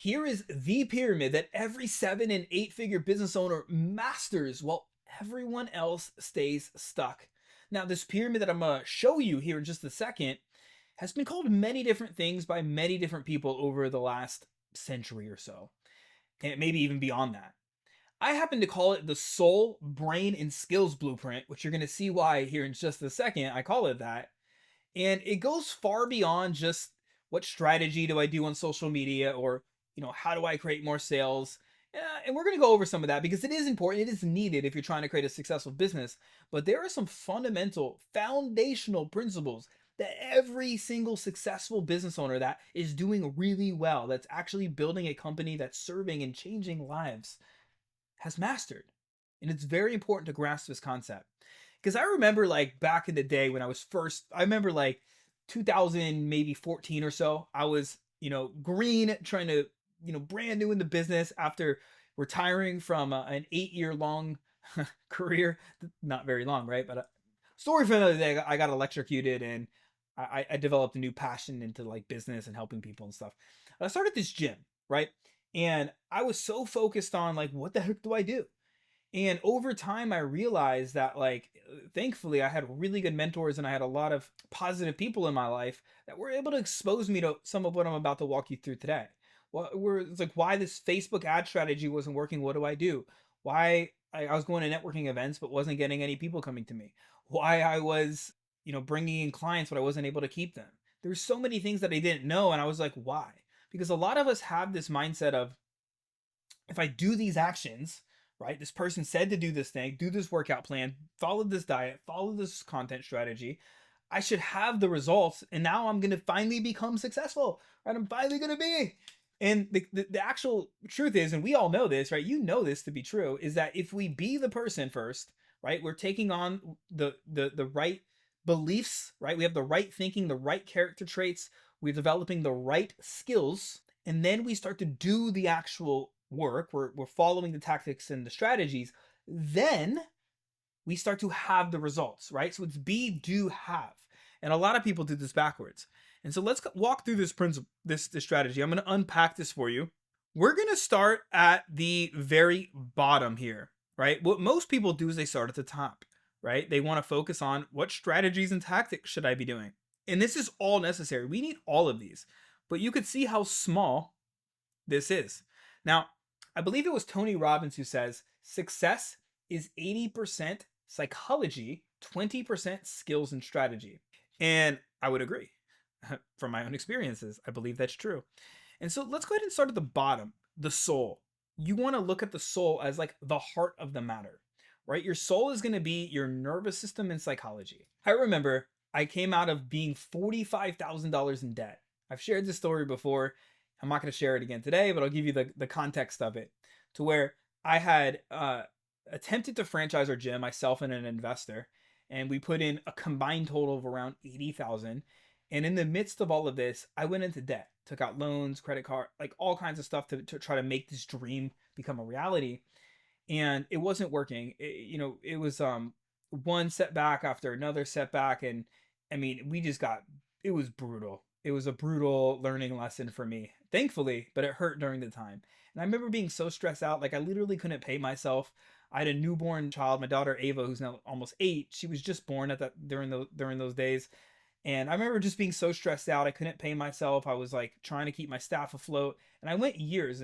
Here is the pyramid that every 7 and 8 figure business owner masters while everyone else stays stuck. Now, this pyramid that I'm going to show you here in just a second has been called many different things by many different people over the last century or so, and maybe even beyond that. I happen to call it the soul, brain, and skills blueprint, which you're going to see why here in just a second. I call it that. And it goes far beyond just what strategy do I do on social media, or, how do I create more sales? And we're going to go over some of that because it is important. It is needed if you're trying to create a successful business. But there are some fundamental, foundational principles that every single successful business owner that is doing really well, that's actually building a company that's serving and changing lives, has mastered. And it's very important to grasp this concept. Because I remember like back in the day when I remember like 2000, maybe 14 or so, I was, green, trying to, brand new in the business after retiring from an 8 year long career. Not very long, right? But story for another day, I got electrocuted and I developed a new passion into like business and helping people and stuff. I started this gym, right? And I was so focused on like, what the heck do I do? And over time, I realized that, like, thankfully, I had really good mentors and I had a lot of positive people in my life that were able to expose me to some of what I'm about to walk you through today. It's like why this Facebook ad strategy wasn't working. What do I do? Why I was going to networking events but wasn't getting any people coming to me. Why I was, bringing in clients but I wasn't able to keep them. There's so many things that I didn't know, and I was like, why? Because a lot of us have this mindset of, if I do these actions, right? This person said to do this thing, do this workout plan, follow this diet, follow this content strategy. I should have the results, and now I'm going to finally become successful, right? I'm finally going to be. And the actual truth is, and we all know this, right? You know this to be true, is that if we be the person first, right? We're taking on the right beliefs, right? We have the right thinking, the right character traits. We're developing the right skills, and then we start to do the actual work. We're following the tactics and the strategies. Then we start to have the results, right? So it's be, do, have. And a lot of people do this backwards. And so let's walk through this principle, this strategy. I'm going to unpack this for you. We're going to start at the very bottom here, right? What most people do is they start at the top, right? They want to focus on what strategies and tactics should I be doing? And this is all necessary. We need all of these. But you could see how small this is. Now, I believe it was Tony Robbins who says success is 80% psychology, 20% skills and strategy. And I would agree. From my own experiences, I believe that's true. And so let's go ahead and start at the bottom, the soul. You want to look at the soul as like the heart of the matter, right? Your soul is going to be your nervous system and psychology. I remember I came out of being $45,000 in debt. I've shared this story before. I'm not going to share it again today, but I'll give you the context of it, to where I had attempted to franchise our gym, myself and an investor, and we put in a combined total of around 80,000. And in the midst of all of this, I went into debt, took out loans, credit card, like all kinds of stuff to try to make this dream become a reality. And it wasn't working. It was one setback after another setback, and I mean, it was brutal. It was a brutal learning lesson for me, thankfully, but it hurt during the time. And I remember being so stressed out, like I literally couldn't pay myself. I had a newborn child, my daughter Ava, who's now almost 8. She was just born at that during those days. And I remember just being so stressed out. I couldn't pay myself. I was like trying to keep my staff afloat. And I went years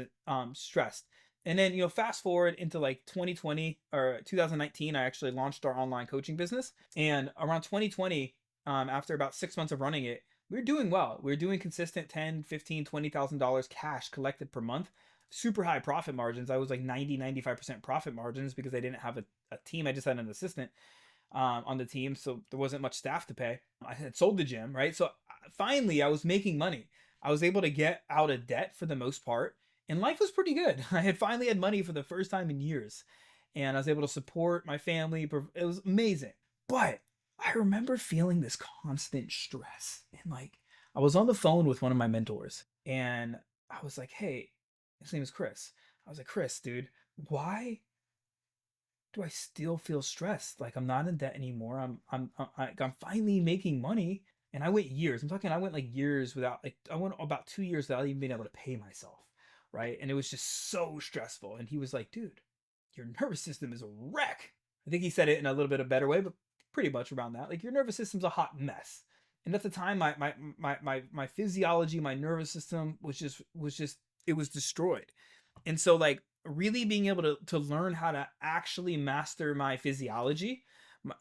stressed. And then, fast forward into like 2020 or 2019, I actually launched our online coaching business. And around 2020, after about 6 months of running it, we were doing well. We were doing consistent 10, 15, $20,000 cash collected per month. Super high profit margins. I was like 95% profit margins because I didn't have a team. I just had an assistant on the team, so there wasn't much staff to pay. I had sold the gym, right? So finally, I was making money. I was able to get out of debt for the most part, and life was pretty good. I had finally had money for the first time in years, and I was able to support my family. It was amazing. But I remember feeling this constant stress, and like I was on the phone with one of my mentors, and I was like, "Hey," his name is Chris. I was like, "Chris, dude, why do I still feel stressed? Like I'm not in debt anymore. I'm finally making money." And I went years. I went like years without, like I went about 2 years without even being able to pay myself, right? And it was just so stressful. And he was like, dude, your nervous system is a wreck. I think he said it in a little bit of a better way, but pretty much around that. Like your nervous system's a hot mess. And at the time, my physiology, my nervous system was just it was destroyed. And so like really being able to learn how to actually master my physiology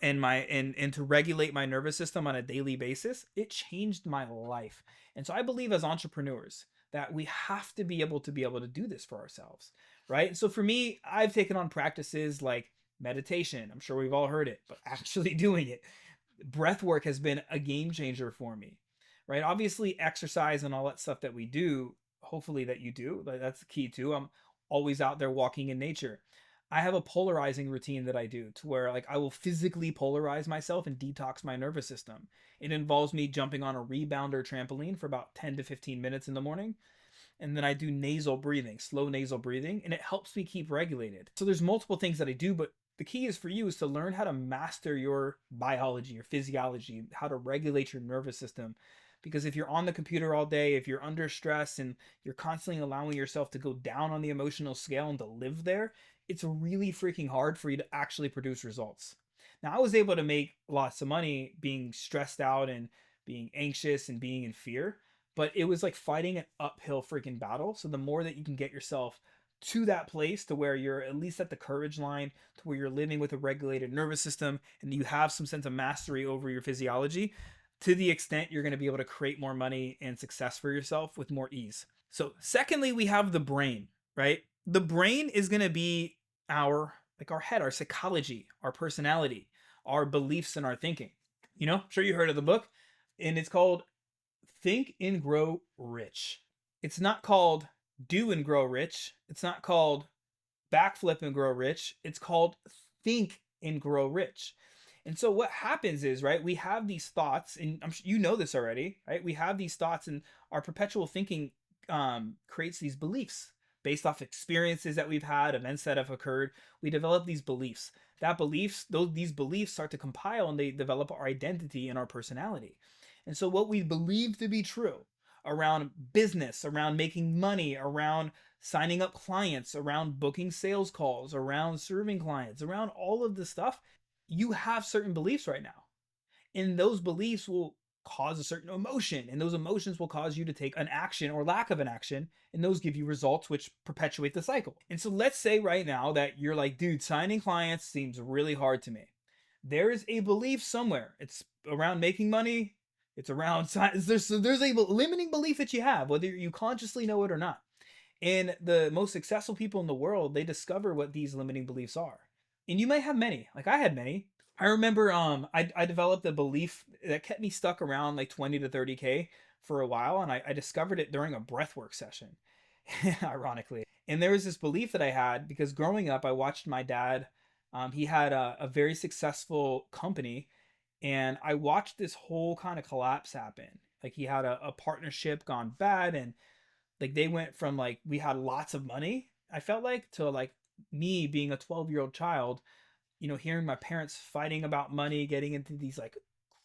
and to regulate my nervous system on a daily basis, it changed my life. And so I believe as entrepreneurs that we have to be able to do this for ourselves, right? So for me, I've taken on practices like meditation. I'm sure we've all heard it, but actually doing it. Breath work has been a game changer for me, right? Obviously exercise and all that stuff that we do, hopefully that you do, that's the key too. I'm always out there walking in nature. I have a polarizing routine that I do to where like I will physically polarize myself and detox my nervous system. It involves me jumping on a rebounder trampoline for about 10 to 15 minutes in the morning, and then I do nasal breathing, slow nasal breathing, and it helps me keep regulated. So there's multiple things that I do, but the key is for you is to learn how to master your biology, your physiology, how to regulate your nervous system. Because if you're on the computer all day, if you're under stress and you're constantly allowing yourself to go down on the emotional scale and to live there, it's really freaking hard for you to actually produce results. Now, I was able to make lots of money being stressed out and being anxious and being in fear, but it was like fighting an uphill freaking battle. So the more that you can get yourself to that place to where you're at least at the courage line, to where you're living with a regulated nervous system and you have some sense of mastery over your physiology, to the extent you're going to be able to create more money and success for yourself with more ease. So, secondly, we have the brain, right? The brain is going to be our head, our psychology, our personality, our beliefs and our thinking. I'm sure you heard of the book, and it's called Think and Grow Rich. It's not called Do and Grow Rich. It's not called Backflip and Grow Rich. It's called Think and Grow Rich. And so what happens is, right, we have these thoughts, and you know this already, right? We have these thoughts, and our perpetual thinking creates these beliefs based off experiences that we've had, events that have occurred. We develop these beliefs. These beliefs start to compile, and they develop our identity and our personality. And so what we believe to be true around business, around making money, around signing up clients, around booking sales calls, around serving clients, around all of this stuff, you have certain beliefs right now. And those beliefs will cause a certain emotion, and those emotions will cause you to take an action or lack of an action, and those give you results which perpetuate the cycle. And so let's say right now that you're like, dude, signing clients seems really hard to me. There is a belief somewhere. It's around making money. It's around there's a limiting belief that you have, whether you consciously know it or not. And the most successful people in the world, they discover what these limiting beliefs are. And you may have many. Like I had many. I remember I developed a belief that kept me stuck around like 20 to 30K for a while, and I discovered it during a breathwork session, ironically. And there was this belief that I had because growing up, I watched my dad. He had a very successful company, and I watched this whole kind of collapse happen. Like he had a partnership gone bad, and like they went from like we had lots of money, I felt like, to like me being a 12-year-old child, hearing my parents fighting about money, getting into these like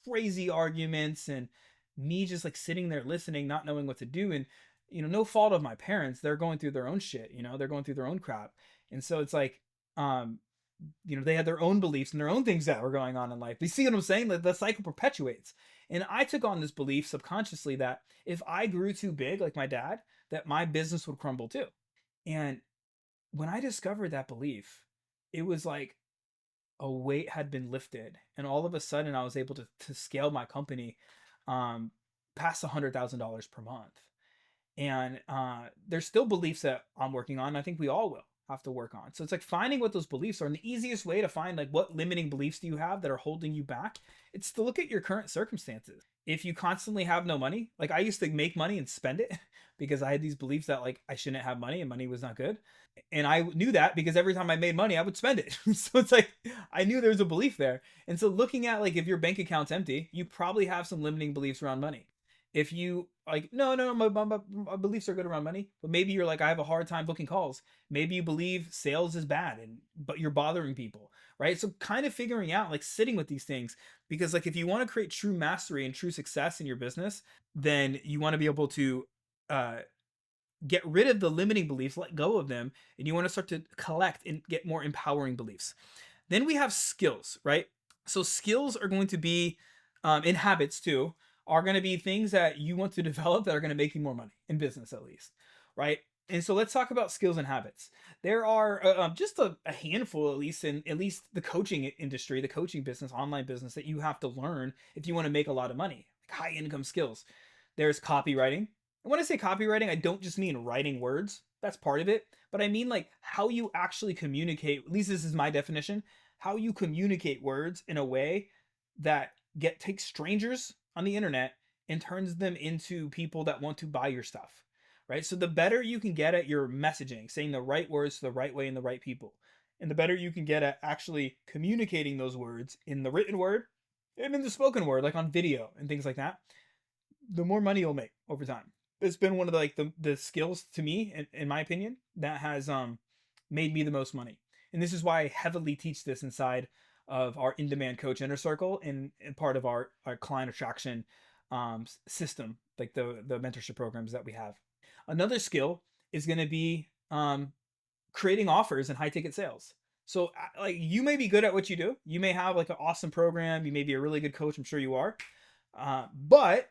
crazy arguments, and me just like sitting there listening, not knowing what to do. And, no fault of my parents. They're going through their own shit, they're going through their own crap. And so it's like, they had their own beliefs and their own things that were going on in life. You see what I'm saying? The cycle perpetuates. And I took on this belief subconsciously that if I grew too big, like my dad, that my business would crumble too. And when I discovered that belief, it was like a weight had been lifted, and all of a sudden I was able to scale my company um, past $100,000 per month. And there's still beliefs that I'm working on. I think we all will have to work on. So it's like finding what those beliefs are, and the easiest way to find like what limiting beliefs do you have that are holding you back, it's to look at your current circumstances. If you constantly have no money, like I used to make money and spend it because I had these beliefs that like I shouldn't have money and money was not good. And I knew that because every time I made money, I would spend it. So it's like I knew there was a belief there. And so looking at like if your bank account's empty, you probably have some limiting beliefs around money. If you like, no, no, no, my beliefs are good around money, but maybe you're like, I have a hard time booking calls. Maybe you believe sales is bad, but you're bothering people, right? So kind of figuring out, like sitting with these things, because like if you want to create true mastery and true success in your business, then you want to be able to uh, get rid of the limiting beliefs, let go of them, and you want to start to collect and get more empowering beliefs. Then we have skills, right? So skills are going to be, in habits too, are going to be things that you want to develop that are going to make you more money in business, at least, right? And so let's talk about skills and habits. There are just a handful, at least in at least the coaching industry, the coaching business, online business, that you have to learn if you want to make a lot of money, like high income skills. There's copywriting. And when I say copywriting, I don't just mean writing words. That's part of it. But I mean like how you actually communicate. At least this is my definition. How you communicate words in a way that takes strangers on the internet and turns them into people that want to buy your stuff. Right? So the better you can get at your messaging, saying the right words to the right way and the right people, and the better you can get at actually communicating those words in the written word and in the spoken word, like on video and things like that, the more money you'll make over time. It's been one of the skills to me, in my opinion, that has made me the most money. And this is why I heavily teach this inside of our in-demand coach inner circle and part of our client attraction system, like the mentorship programs that we have. Another skill is going to be creating offers and high ticket sales. So like you may be good at what you do. You may have like an awesome program. You may be a really good coach. I'm sure you are. But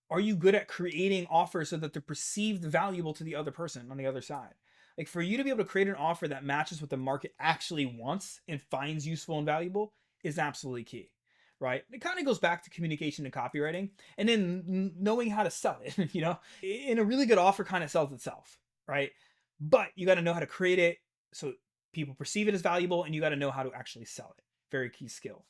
are you good at creating offers so that they're perceived valuable to the other person on the other side? Like for you to be able to create an offer that matches what the market actually wants and finds useful and valuable is absolutely key, right? It kind of goes back to communication and copywriting, and then knowing how to sell it. In a really good offer kind of sells itself, right? But you got to know how to create it so people perceive it as valuable, and you got to know how to actually sell it. Very key skill.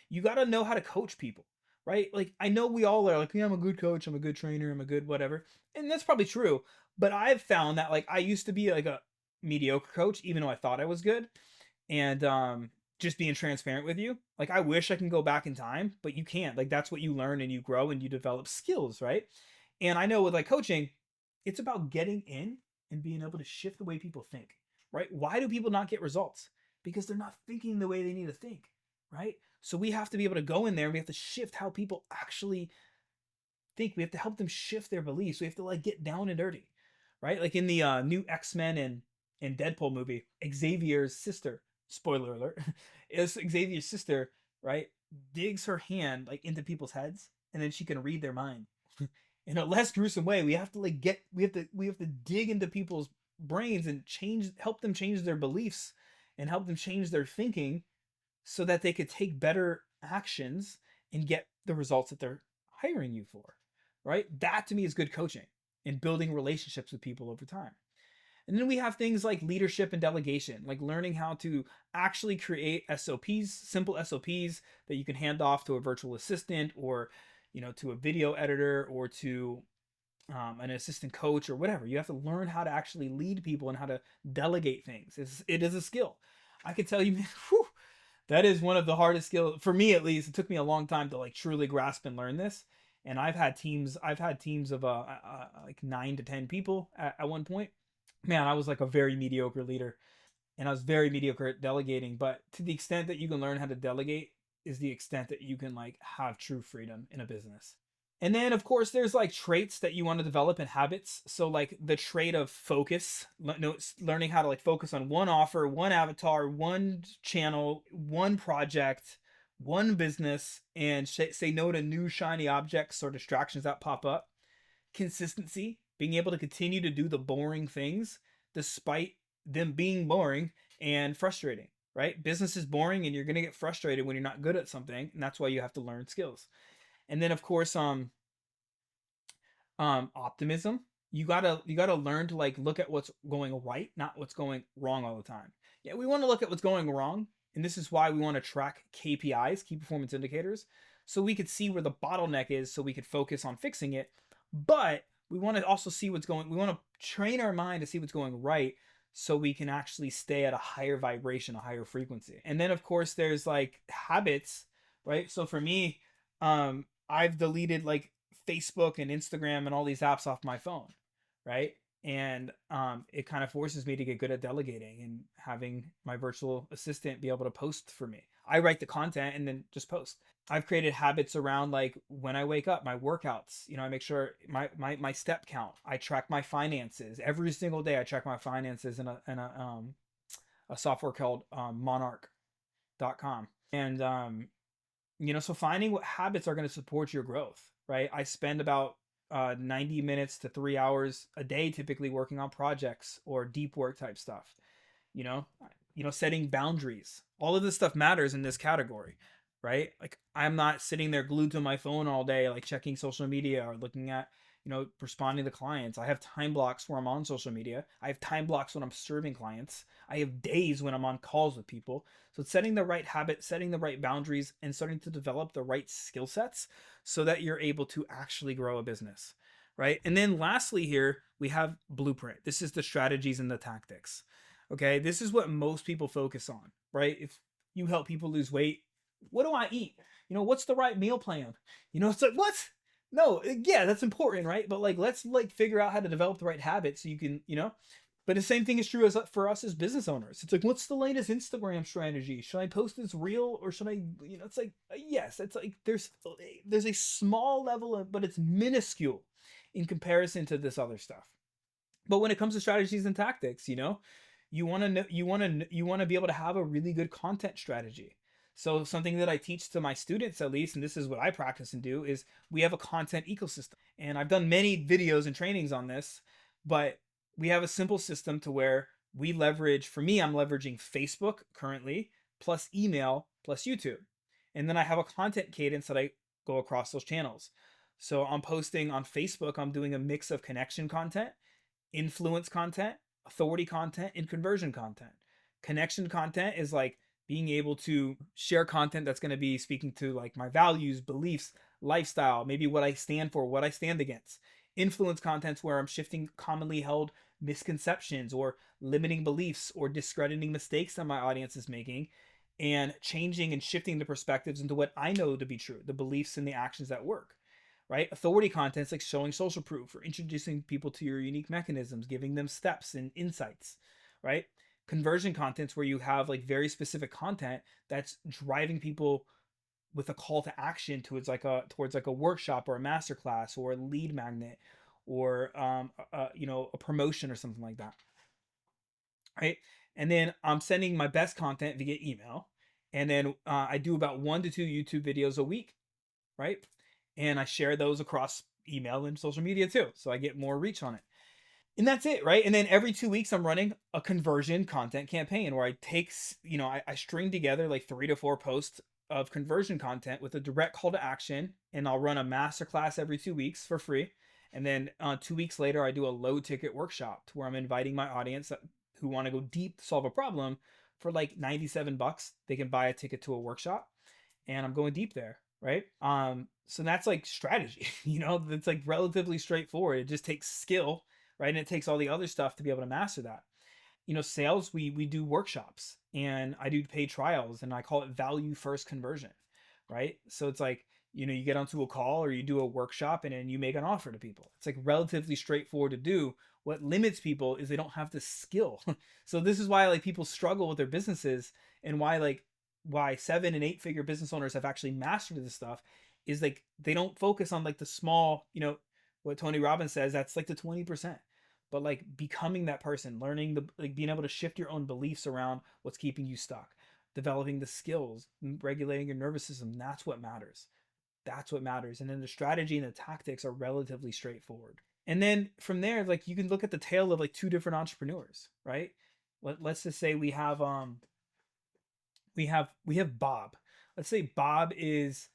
You got to know how to coach people, right? Like I know we all are like, yeah, I'm a good coach, I'm a good trainer, I'm a good whatever. And that's probably true. But I've found that like I used to be like a mediocre coach, even though I thought I was good. And just being transparent with you, like I wish I can go back in time, but you can't. Like that's what you learn and you grow and you develop skills, right? And I know with like coaching, it's about getting in and being able to shift the way people think, right? Why do people not get results? Because they're not thinking the way they need to think, right? So we have to be able to go in there and we have to shift how people actually think. We have to help them shift their beliefs. We have to like get down and dirty, right? Like in the new X-Men and Deadpool movie, Xavier's sister, spoiler alert, is Xavier's sister, right? Digs her hand like into people's heads and then she can read their mind. In a less gruesome way, we have to like we have to dig into people's brains and help them change their beliefs and help them change their thinking so that they could take better actions and get the results that they're hiring you for, right? That to me is good coaching and building relationships with people over time. And then we have things like leadership and delegation, like learning how to actually create SOPs, simple SOPs that you can hand off to a virtual assistant or, to a video editor or to an assistant coach or whatever. You have to learn how to actually lead people and how to delegate things. It is a skill. I can tell you, man, whew, that is one of the hardest skills for me, at least. It took me a long time to like truly grasp and learn this. And I've had teams of like 9 to 10 people at one point. Man, I was like a very mediocre leader and I was very mediocre at delegating. But to the extent that you can learn how to delegate is the extent that you can like have true freedom in a business. And then, of course, there's like traits that you want to develop and habits. So, like the trait of focus, learning how to like focus on one offer, one avatar, one channel, one project, one business, and say no to new shiny objects or distractions that pop up. Consistency, being able to continue to do the boring things despite them being boring and frustrating, right? Business is boring and you're going to get frustrated when you're not good at something. And that's why you have to learn skills. And then, of course, optimism. You gotta learn to like look at what's going right, not what's going wrong all the time. Yeah, we want to look at what's going wrong, and this is why we want to track KPIs, key performance indicators, so we could see where the bottleneck is, so we could focus on fixing it. But we want to also see what's going. We want to train our mind to see what's going right, so we can actually stay at a higher vibration, a higher frequency. And then of course there's like habits, right? So for me, I've deleted like Facebook and Instagram and all these apps off my phone, right? And it kind of forces me to get good at delegating and having my virtual assistant be able to post for me. I write the content and then just post. I've created habits around like when I wake up, my workouts. I make sure my step count. I track my finances every single day. I track my finances in a software called Monarch.com. And so finding what habits are going to support your growth, right? I spend about 90 minutes to 3 hours a day typically working on projects or deep work type stuff. you know Setting boundaries, all of this stuff matters in this category, right? Like, I'm not sitting there glued to my phone all day, like checking social media or looking at, responding to clients. I have time blocks where I'm on social media. I have time blocks when I'm serving clients. I have days when I'm on calls with people. So it's setting the right habit, setting the right boundaries, and starting to develop the right skill sets so that you're able to actually grow a business, right? And then lastly here, we have blueprint. This is the strategies and the tactics. Okay, this is what most people focus on, right? If you help people lose weight, what do I eat? What's the right meal plan? It's like, what? No, yeah, that's important, right? But like, let's like figure out how to develop the right habits so you can, But the same thing is true as for us as business owners. It's like, what's the latest Instagram strategy? Should I post this reel or should I, It's like, yes, it's like there's a small level of, but it's minuscule in comparison to this other stuff. But when it comes to strategies and tactics, you want to know, you want to be able to have a really good content strategy. So something that I teach to my students, at least, and this is what I practice and do, is we have a content ecosystem. And I've done many videos and trainings on this, but we have a simple system to where we leverage, for me, I'm leveraging Facebook currently, plus email, plus YouTube. And then I have a content cadence that I go across those channels. So I'm posting on Facebook, I'm doing a mix of connection content, influence content, authority content, and conversion content. Connection content is like being able to share content that's going to be speaking to like my values, beliefs, lifestyle, maybe what I stand for, what I stand against. Influence content's where I'm shifting commonly held misconceptions or limiting beliefs or discrediting mistakes that my audience is making, and changing and shifting the perspectives into what I know to be true, the beliefs and the actions that work, right? Authority content's like showing social proof or introducing people to your unique mechanisms, giving them steps and insights, right? Conversion content's where you have like very specific content that's driving people with a call to action towards like a workshop or a masterclass or a lead magnet or a promotion or something like that, right? And then I'm sending my best content via email, and then I do about 1 to 2 YouTube videos a week, right? And I share those across email and social media too, so I get more reach on it. And that's it, right? And then every 2 weeks, I'm running a conversion content campaign where I take, I string together like 3 to 4 posts of conversion content with a direct call to action, and I'll run a masterclass every 2 weeks for free. And then 2 weeks later, I do a low ticket workshop where I'm inviting my audience who want to go deep, solve a problem for like $97. They can buy a ticket to a workshop, and I'm going deep there, right? So that's like strategy, that's like relatively straightforward. It just takes skill, right? And it takes all the other stuff to be able to master that. Sales, we do workshops and I do paid trials, and I call it value first conversion, right? So it's like, you get onto a call or you do a workshop and then you make an offer to people. It's like relatively straightforward to do. What limits people is they don't have the skill. So this is why like people struggle with their businesses, and why 7 and 8 figure business owners have actually mastered this stuff is like they don't focus on like the small, what Tony Robbins says, that's like the 20%. But like becoming that person, learning being able to shift your own beliefs around what's keeping you stuck, developing the skills, regulating your nervous system, that's what matters. That's what matters. And then the strategy and the tactics are relatively straightforward. And then from there, like you can look at the tale of like two different entrepreneurs, right? Let's just say we have Bob. Let's say Bob is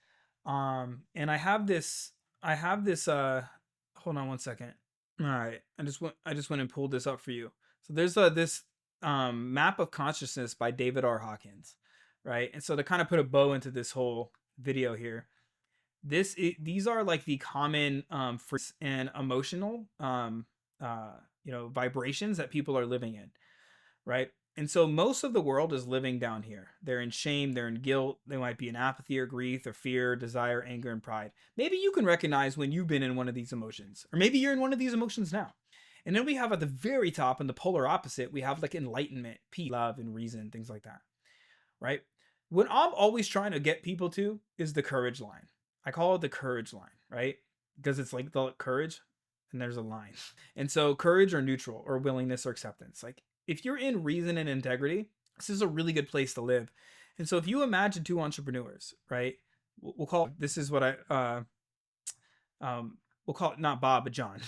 and I have this hold on one second. All right. I just went and pulled this up for you. So there's this map of consciousness by David R. Hawkins, right? And so to kind of put a bow into this whole video here, these are like the common and emotional vibrations that people are living in, right? And so most of the world is living down here. They're in shame, they're in guilt, they might be in apathy or grief or fear, desire, anger, and pride. Maybe you can recognize when you've been in one of these emotions, or maybe you're in one of these emotions now. And then we have at the very top, in the polar opposite, we have like enlightenment, peace, love, and reason, things like that, right? What I'm always trying to get people to is the courage line. I call it the courage line, right? Because it's like the courage and there's a line. And so courage or neutral or willingness or acceptance. Like if you're in reason and integrity, this is a really good place to live. And so if you imagine two entrepreneurs, right? We'll call this is what I we'll call it not Bob but John.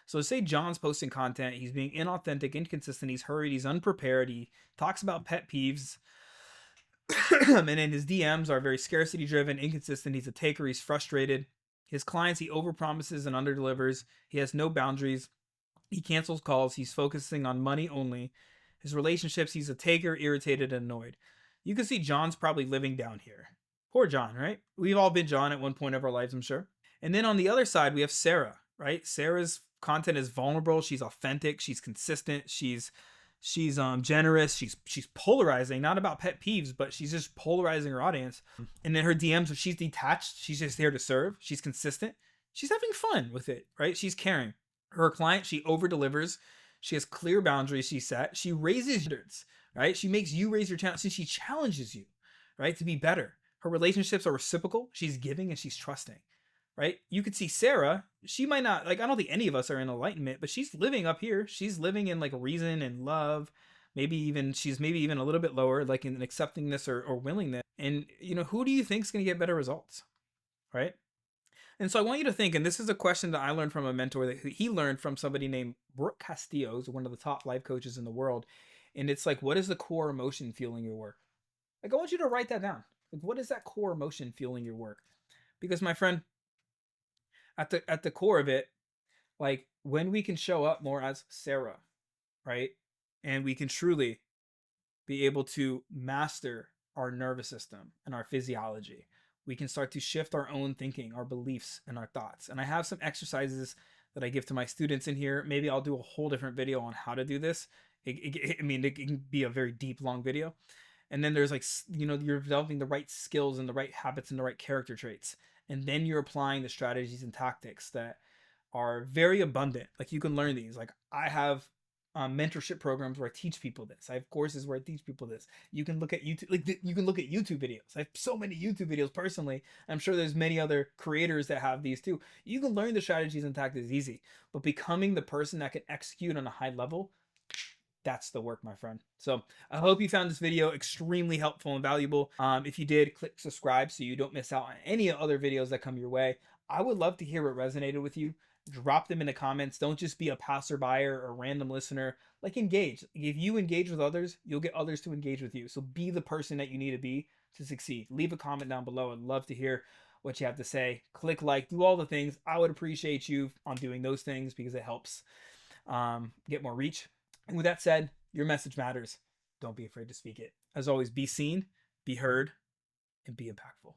So say John's posting content, he's being inauthentic, inconsistent, he's hurried, he's unprepared, he talks about pet peeves, and then his DMs are very scarcity driven, inconsistent. He's a taker. He's frustrated. His clients, he overpromises and underdelivers. He has no boundaries. He cancels calls. He's focusing on money only. His relationships, he's a taker, irritated, and annoyed. You can see John's probably living down here. Poor John, right? We've all been John at one point of our lives, I'm sure. And then on the other side, we have Sarah, right? Sarah's content is vulnerable. She's authentic. She's consistent. She's generous, she's polarizing, not about pet peeves, but she's just polarizing her audience. And then her DMs, she's detached, she's just there to serve, she's consistent, she's having fun with it, right? She's caring. Her client, she over delivers, she has clear boundaries she set, she raises standards, right? She makes you raise your challenge, she challenges you, right, to be better. Her relationships are reciprocal, she's giving and she's trusting, right? You could see Sarah, she might not, like, I don't think any of us are in enlightenment, but she's living up here. She's living in like reason and love. She's maybe even a little bit lower, like in acceptingness or willingness. And, who do you think is going to get better results? Right. And so I want you to think, and this is a question that I learned from a mentor that he learned from somebody named Brooke Castillo, who's one of the top life coaches in the world. And it's like, what is the core emotion fueling your work? Like, I want you to write that down. Like, what is that core emotion fueling your work? Because my friend, at the core of it, like when we can show up more as Sarah, right? And we can truly be able to master our nervous system and our physiology. We can start to shift our own thinking, our beliefs, and our thoughts. And I have some exercises that I give to my students in here. Maybe I'll do a whole different video on how to do this. It can be a very deep, long video. And then there's like, you're developing the right skills and the right habits and the right character traits. And then you're applying the strategies and tactics that are very abundant. Like you can learn these. Like I have mentorship programs where I teach people this. I have courses where I teach people this. You can look at YouTube. You can look at YouTube videos. I have so many YouTube videos personally. I'm sure there's many other creators that have these too. You can learn the strategies and tactics easy, but becoming the person that can execute on a high level, that's the work, my friend. So I hope you found this video extremely helpful and valuable. If you did, click subscribe so you don't miss out on any other videos that come your way. I would love to hear what resonated with you. Drop them in the comments. Don't just be a passerby or a random listener. Like, engage. If you engage with others, you'll get others to engage with you. So be the person that you need to be to succeed. Leave a comment down below. I'd love to hear what you have to say. Click like, do all the things. I would appreciate you on doing those things because it helps get more reach. And with that said, your message matters. Don't be afraid to speak it. As always, be seen, be heard, and be impactful.